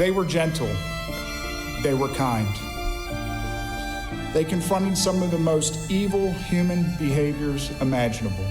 They were gentle. They were kind. They confronted some of the most evil human behaviors imaginable.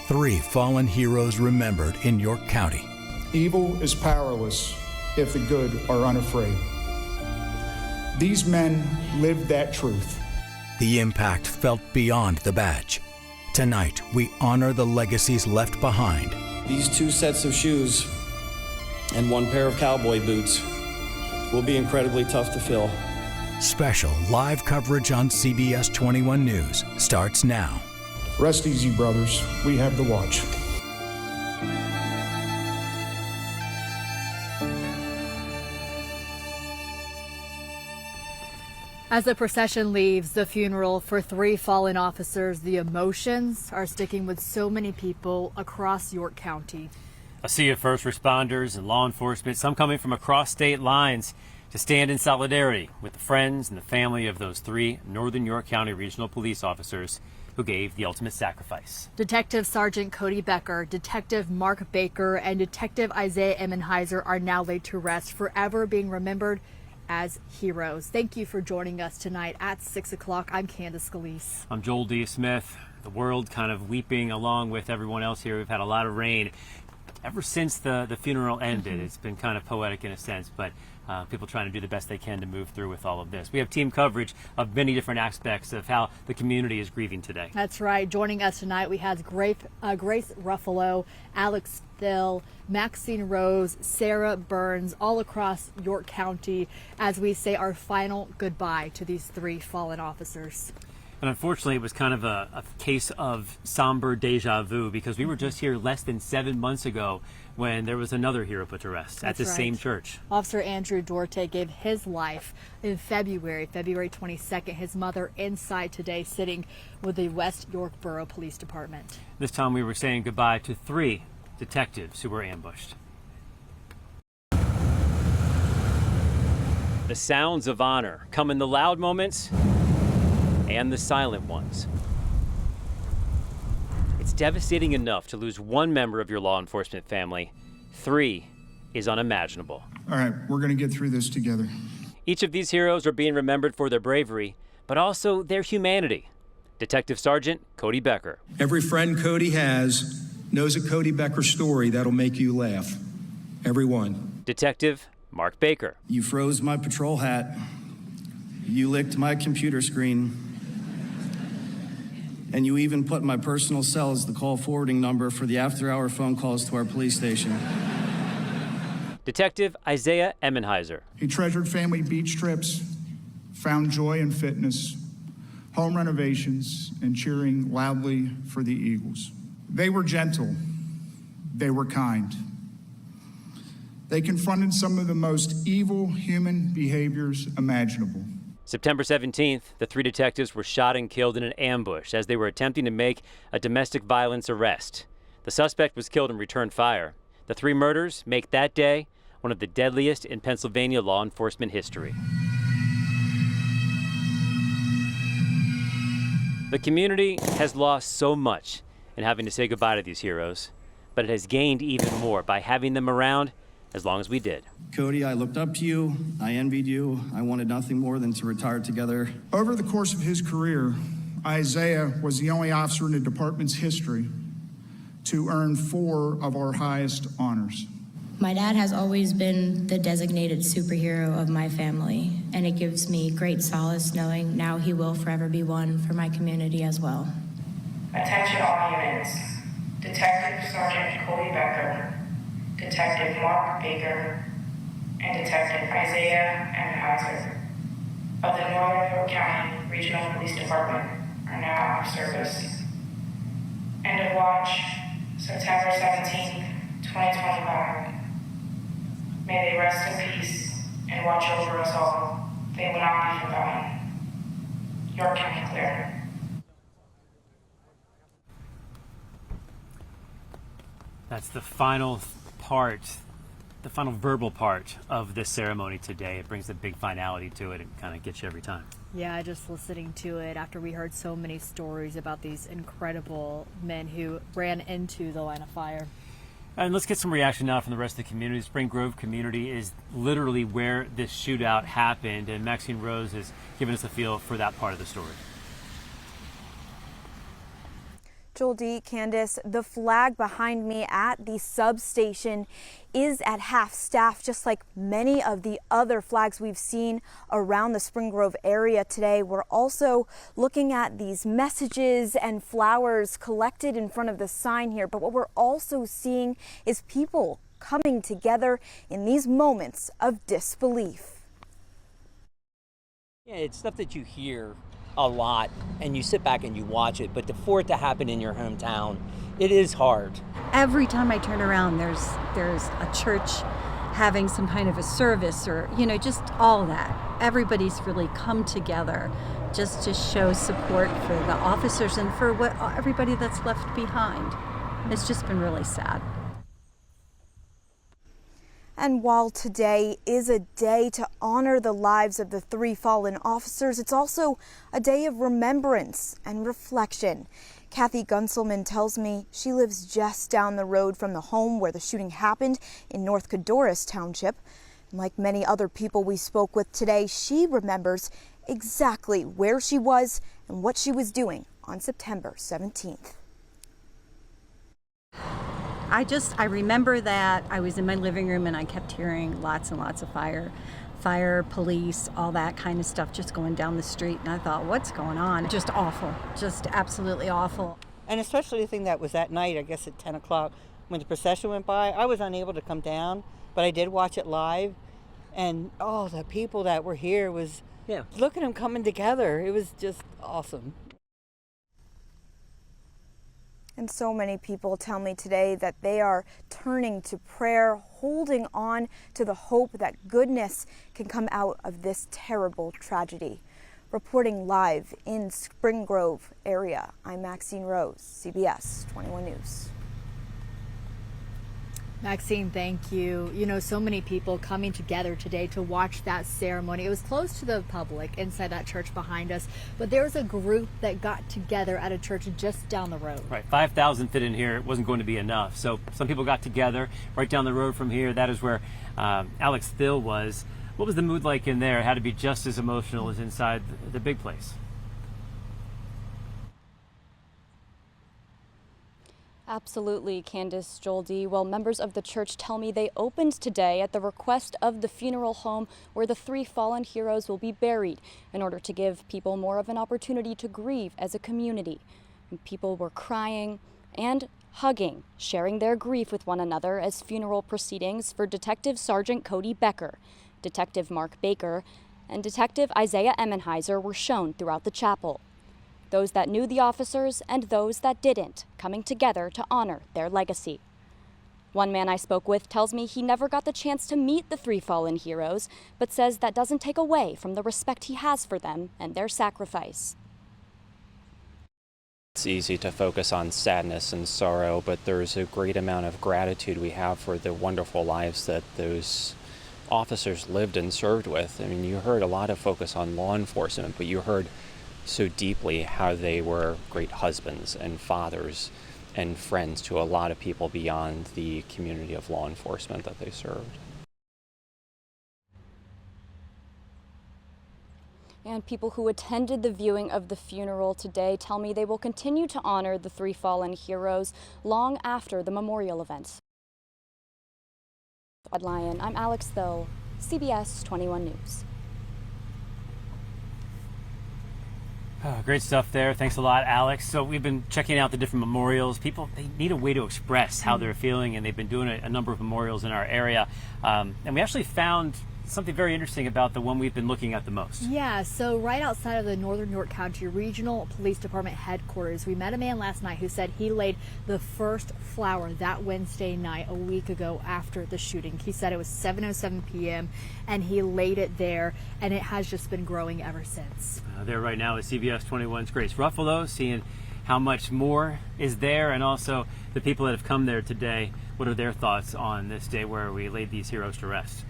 3 fallen heroes remembered in York County. Evil is powerless if the good are unafraid. These men lived that truth. The impact felt beyond the badge. Tonight, we honor the legacies left behind. These 2 sets of shoes and 1 pair of cowboy boots will be incredibly tough to fill. Special live coverage on CBS 21 News starts now. Rest easy, brothers. We have the watch. As the procession leaves the funeral for 3 fallen officers, the emotions are sticking with so many people across York County. A sea of first responders and law enforcement, some coming from across state lines to stand in solidarity with the friends and the family of those 3 Northern York County Regional Police officers who gave the ultimate sacrifice. Detective Sergeant Cody Becker, Detective Mark Baker, and Detective Isaiah Emmenheiser are now laid to rest, forever being remembered as heroes. Thank you for joining us tonight at 6 o'clock. I'm Candace Scalise. I'm Joel D. Smith. The world kind of weeping along with everyone else here. We've had a lot of rain. Ever since the funeral ended, it's been kind of poetic in a sense, but people trying to do the best they can to move through with all of this. We have team coverage of many different aspects of how the community is grieving today. That's right. Joining us tonight, we have Grace Ruffalo, Alex Thill, Maxine Rose, Sarah Burns, all across York County as we say our final goodbye to these 3 fallen officers. And unfortunately, it was kind of a case of somber deja vu because we were just here less than 7 months ago when there was another hero put to rest at the same church. Officer Andrew Duarte gave his life in February 22nd. His mother inside today sitting with the West York Borough Police Department. This time we were saying goodbye to 3 detectives who were ambushed. The sounds of honor come in the loud moments and the silent ones. It's devastating enough to lose 1 member of your law enforcement family. 3 is unimaginable. All right, we're going to get through this together. Each of these heroes are being remembered for their bravery, but also their humanity. Detective Sergeant Cody Becker. Every friend Cody has knows a Cody Becker story that'll make you laugh. Everyone. Detective Mark Baker. You froze my patrol hat. You licked my computer screen. And you even put my personal cell as the call forwarding number for the after-hour phone calls to our police station. Detective Isaiah Emmenheiser. He treasured family beach trips, found joy in fitness, home renovations, and cheering loudly for the Eagles. They were gentle. They were kind. They confronted some of the most evil human behaviors imaginable. September 17th, the 3 detectives were shot and killed in an ambush as they were attempting to make a domestic violence arrest. The suspect was killed and returned fire. The 3 murders make that day one of the deadliest in Pennsylvania law enforcement history. The community has lost so much in having to say goodbye to these heroes, but it has gained even more by having them around as long as we did. Cody, I looked up to you. I envied you. I wanted nothing more than to retire together. Over the course of his career, Isaiah was the only officer in the department's history to earn 4 of our highest honors. My dad has always been the designated superhero of my family, and it gives me great solace knowing now he will forever be one for my community as well. Attention all units. Detective Sergeant Cody Becker, Detective Mark Baker, and Detective Isaiah Emmenheiser of the Northern York County Regional Police Department are now out of service. End of watch, September 17th, 2025. May they rest in peace and watch over us all. They will not be forgotten. York County clear. That's the final part, the final verbal part of this ceremony today. It brings a big finality to it and kind of gets you every time. Yeah, just listening to it after we heard so many stories about these incredible men who ran into the line of fire. And let's get some reaction now from the rest of the community. Spring Grove community is literally where this shootout happened, and Maxine Rose has given us a feel for that part of the story. Joel D. Candace, the flag behind me at the substation is at half staff, just like many of the other flags we've seen around the Spring Grove area today. We're also looking at these messages and flowers collected in front of the sign here. But what we're also seeing is people coming together in these moments of disbelief. Yeah, it's stuff that you hear a lot and you sit back and you watch it, but for it to happen in your hometown, it is hard. Every time I turn around, there's a church having some kind of a service, or just all that. Everybody's really come together just to show support for the officers and for everybody that's left behind. It's just been really sad. And while today is a day to honor the lives of the 3 fallen officers, it's also a day of remembrance and reflection. Kathy Gunselman tells me she lives just down the road from the home where the shooting happened in North Codorus Township. And like many other people we spoke with today, she remembers exactly where she was and what she was doing on September 17th. I remember that I was in my living room and I kept hearing lots and lots of fire, police, all that kind of stuff just going down the street. And I thought, what's going on? Just awful, just absolutely awful. And especially the thing that was that night, I guess at 10 o'clock when the procession went by, I was unable to come down, but I did watch it live. And the people that were here look at them coming together. It was just awesome. And so many people tell me today that they are turning to prayer, holding on to the hope that goodness can come out of this terrible tragedy. Reporting live in Spring Grove area, I'm Maxine Rose, CBS 21 News. Maxine, thank you. So many people coming together today to watch that ceremony. It was closed to the public inside that church behind us, but there was a group that got together at a church just down the road. Right, 5,000 fit in here. It wasn't going to be enough. So some people got together right down the road from here. That is where Alex Thill was. What was the mood like in there? It had to be just as emotional as inside the big place. Absolutely, Candace, Joel D. Well, members of the church tell me they opened today at the request of the funeral home where the 3 fallen heroes will be buried in order to give people more of an opportunity to grieve as a community. And people were crying and hugging, sharing their grief with one another as funeral proceedings for Detective Sergeant Cody Becker, Detective Mark Baker, and Detective Isaiah Emmenheiser were shown throughout the chapel. Those that knew the officers and those that didn't, coming together to honor their legacy. One man I spoke with tells me he never got the chance to meet the 3 fallen heroes, but says that doesn't take away from the respect he has for them and their sacrifice. It's easy to focus on sadness and sorrow, but there's a great amount of gratitude we have for the wonderful lives that those officers lived and served with. I mean, you heard a lot of focus on law enforcement, but you heard so deeply how they were great husbands and fathers and friends to a lot of people beyond the community of law enforcement that they served. And people who attended the viewing of the funeral today tell me they will continue to honor the 3 fallen heroes long after the memorial events. Lion, I'm Alex Thill, CBS 21 News. Oh, great stuff there. Thanks a lot, Alex. So we've been checking out the different memorials. People, they need a way to express how they're feeling, and they've been doing a number of memorials in our area. And we actually found something very interesting about the one we've been looking at the most. Yeah, so right outside of the Northern York County Regional Police Department headquarters, we met a man last night who said he laid the first flower that Wednesday night a week ago after the shooting. He said it was 7:07 p.m. and he laid it there, and it has just been growing ever since. There right now is CBS 21's Grace Ruffalo, seeing how much more is there, and also the people that have come there today. What are their thoughts on this day where we laid these heroes to rest?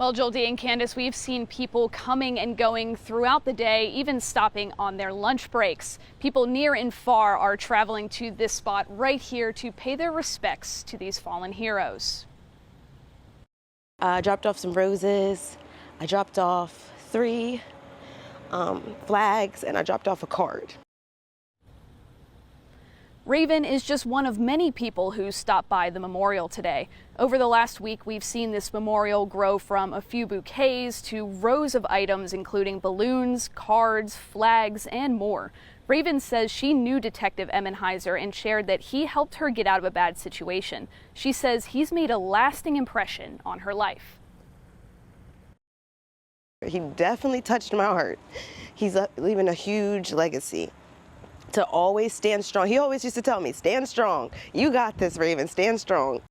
Well, Joel D. and Candace, we've seen people coming and going throughout the day, even stopping on their lunch breaks. People near and far are traveling to this spot right here to pay their respects to these fallen heroes. I dropped off some roses. I dropped off 3 flags, and I dropped off a card. Raven is just one of many people who stopped by the memorial today. Over the last week, we've seen this memorial grow from a few bouquets to rows of items, including balloons, cards, flags, and more. Raven says she knew Detective Emmenheiser and shared that he helped her get out of a bad situation. She says he's made a lasting impression on her life. He definitely touched my heart. He's leaving a huge legacy. To always stand strong. He always used to tell me, stand strong. You got this, Raven, stand strong.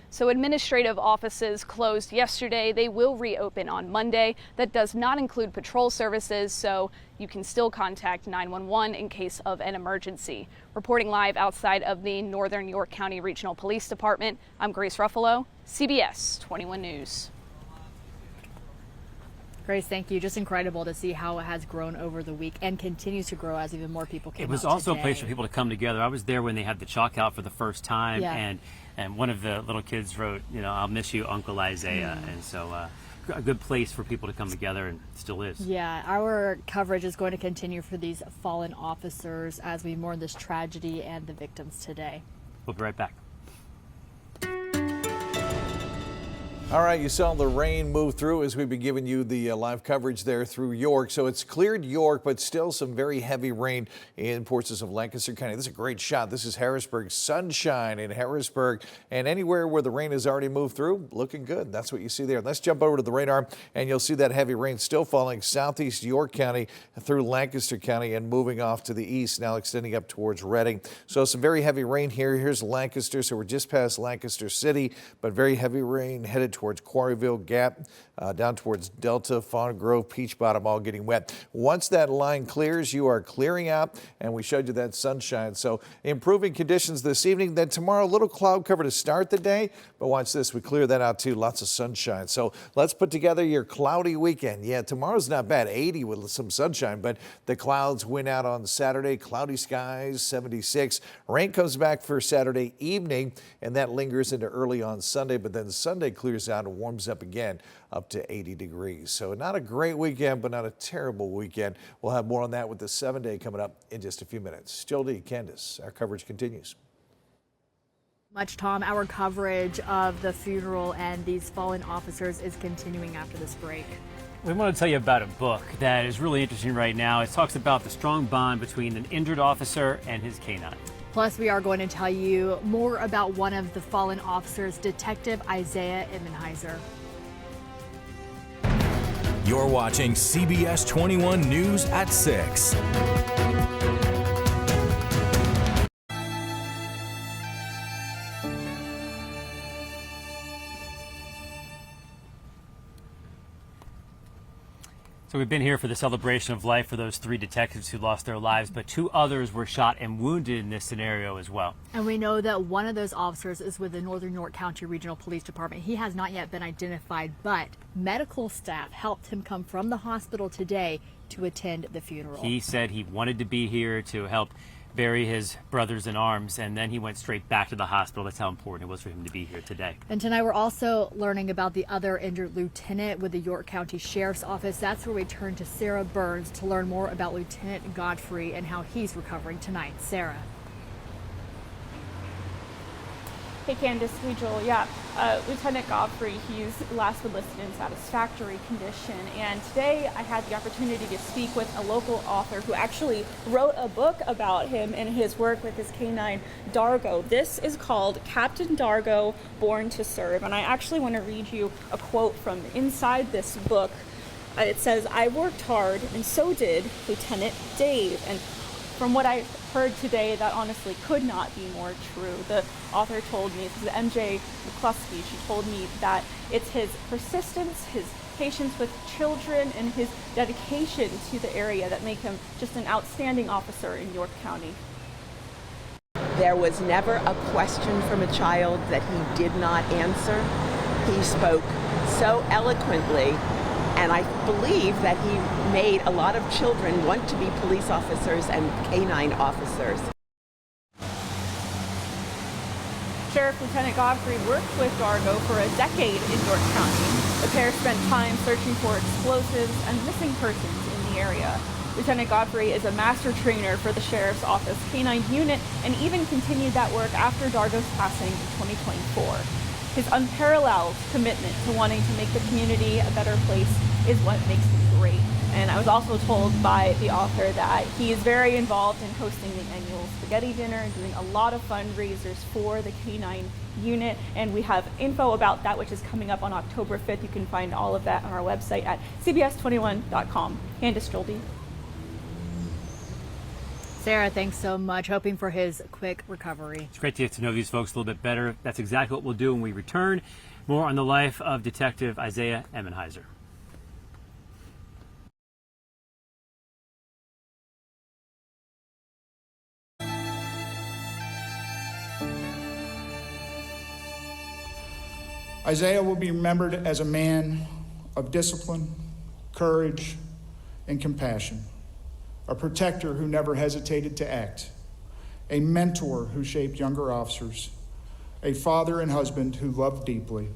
So administrative offices closed yesterday. They will reopen on Monday. That does not include patrol services, so you can still contact 911 in case of an emergency. Reporting live outside of the Northern York County Regional Police Department, I'm Grace Ruffalo, CBS 21 News. Grace, thank you. Just incredible to see how it has grown over the week and continues to grow as even more people came out. It was also a place for people to come together. I was there when they had the chalk out for the first time, and one of the little kids wrote, you know, "I'll miss you, Uncle Isaiah." And so a good place for people to come together, and still is. Yeah, our coverage is going to continue for these fallen officers as we mourn this tragedy and the victims today. We'll be right back. All right, you saw the rain move through as we've been giving you the live coverage there through York. So it's cleared York, but still some very heavy rain in portions of Lancaster County. This is a great shot. This is Harrisburg. Sunshine in Harrisburg, and anywhere where the rain has already moved through, looking good. That's what you see there. Let's jump over to the radar, and you'll see that heavy rain still falling southeast York County through Lancaster County and moving off to the east, now extending up towards Reading. So some very heavy rain here. Here's Lancaster, so we're just past Lancaster City, but very heavy rain headed towards Quarryville, Gap, down towards Delta, Fawn Grove, Peach Bottom, all getting wet. Once that line clears, you are clearing out, and we showed you that sunshine. So improving conditions this evening. Then tomorrow, a little cloud cover to start the day, but watch this. We clear that out too. Lots of sunshine. So let's put together your cloudy weekend. Yeah, tomorrow's not bad. 80 with some sunshine, but the clouds win out on Saturday. Cloudy skies, 76. Rain comes back for Saturday evening, and that lingers into early on Sunday, but then Sunday clears out and warms up again up to 80 degrees. So not a great weekend, but not a terrible weekend. We'll have more on that with the 7-day coming up in just a few minutes. Joel D., Candace, our coverage continues. Much, Tom. Our coverage of the funeral and these fallen officers is continuing after this break. We want to tell you about a book that is really interesting right now. It talks about the strong bond between an injured officer and his canine. Plus, we are going to tell you more about one of the fallen officers, Detective Isaiah Emmenheiser. You're watching CBS 21 News at 6. So we've been here for the celebration of life for those 3 detectives who lost their lives, but 2 others were shot and wounded in this scenario as well. And we know that one of those officers is with the Northern York County Regional Police Department. He has not yet been identified, but medical staff helped him come from the hospital today to attend the funeral. He said he wanted to be here to help bury his brothers in arms, and then he went straight back to the hospital. That's how important it was for him to be here today. And tonight we're also learning about the other injured lieutenant with the York County Sheriff's Office. That's where we turn to Sarah Burns to learn more about Lieutenant Godfrey and how he's recovering tonight. Sarah. Hey Candace, hey Joel. Yeah, Lieutenant Godfrey, he's last been listed in satisfactory condition. And today I had the opportunity to speak with a local author who actually wrote a book about him and his work with his canine, Dargo. This is called Captain Dargo, Born to Serve. And I actually want to read you a quote from inside this book. It says, "I worked hard, and so did Lieutenant Dave." And from what I heard today, that honestly could not be more true. The author told me, this is MJ McCluskey, she told me that it's his persistence, his patience with children, and his dedication to the area that make him just an outstanding officer in York County. There was never a question from a child that he did not answer. He spoke so eloquently, and I believe that he made a lot of children want to be police officers and canine officers. Sheriff Lieutenant Godfrey worked with Dargo for a decade in York County. The pair spent time searching for explosives and missing persons in the area. Lieutenant Godfrey is a master trainer for the Sheriff's Office Canine Unit and even continued that work after Dargo's passing in 2024. His unparalleled commitment to wanting to make the community a better place is what makes him great. And I was also told by the author that he is very involved in hosting the annual spaghetti dinner and doing a lot of fundraisers for the canine unit. And we have info about that, which is coming up on October 5th. You can find all of that on our website at cbs21.com. Candace Joldy. Sarah, thanks so much. Hoping for his quick recovery. It's great to get to know these folks a little bit better. That's exactly what we'll do when we return. More on the life of Detective Isaiah Emmenheiser. Isaiah will be remembered as a man of discipline, courage, and compassion, a protector who never hesitated to act, a mentor who shaped younger officers, a father and husband who loved deeply,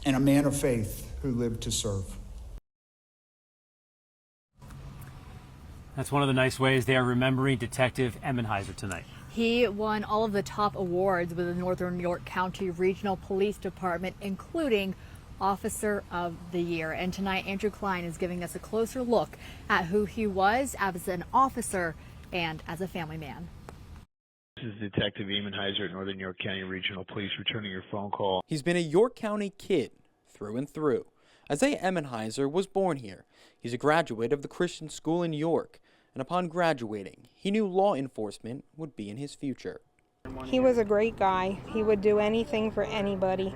and a man of faith who lived to serve. That's one of the nice ways they are remembering Detective Emmenheiser tonight. He won all of the top awards with the Northern York County Regional Police Department, including Officer of the Year. And tonight, Andrew Klein is giving us a closer look at who he was as an officer and as a family man. This is Detective Emmenheiser at Northern York County Regional Police returning your phone call. He's been a York County kid through and through. Isaiah Emmenheiser was born here. He's a graduate of the Christian school in York, and upon graduating, he knew law enforcement would be in his future. He was a great guy. He would do anything for anybody,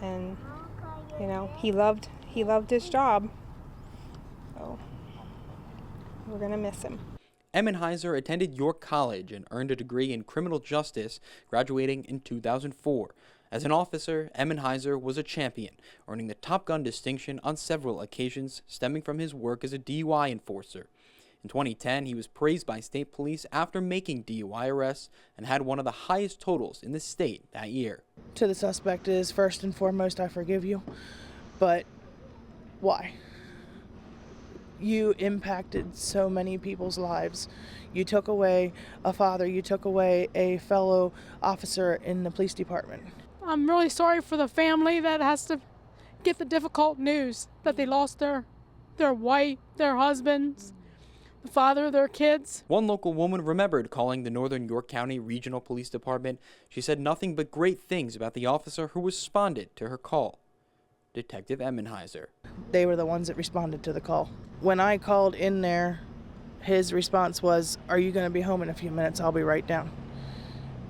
and you know, he loved his job. So we're gonna miss him. Emmenheiser attended York College and earned a degree in criminal justice, graduating in 2004. As an officer, Emmenheiser was a champion, earning the Top Gun distinction on several occasions, stemming from his work as a DUI enforcer. In 2010, he was praised by state police after making DUI arrests and had one of the highest totals in the state that year. To the suspect is, first and foremost, I forgive you, but why? You impacted so many people's lives. You took away a father, you took away a fellow officer in the police department. I'm really sorry for the family that has to get the difficult news that they lost their wife, their husbands, the father of their kids. One local woman remembered calling the Northern York County Regional Police Department. She said nothing but great things about the officer who responded to her call, Detective Emmenheiser. They were the ones that responded to the call. When I called in there, his response was, "Are you going to be home in a few minutes? I'll be right down."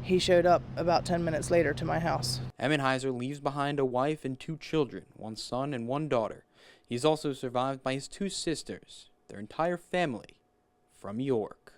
He showed up about 10 minutes later to my house. Emmenheiser leaves behind a wife and 2 children, 1 son and 1 daughter. He's also survived by his 2 sisters, their entire family from York.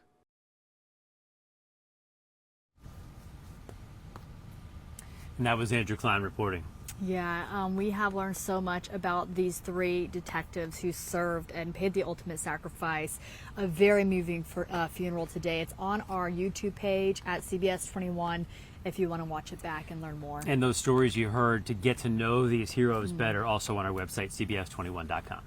And that was Andrew Klein reporting. Yeah, we have learned so much about these 3 detectives who served and paid the ultimate sacrifice. A very moving funeral today. It's on our YouTube page at CBS 21 if you want to watch it back and learn more. And those stories you heard to get to know these heroes better also on our website, cbs21.com.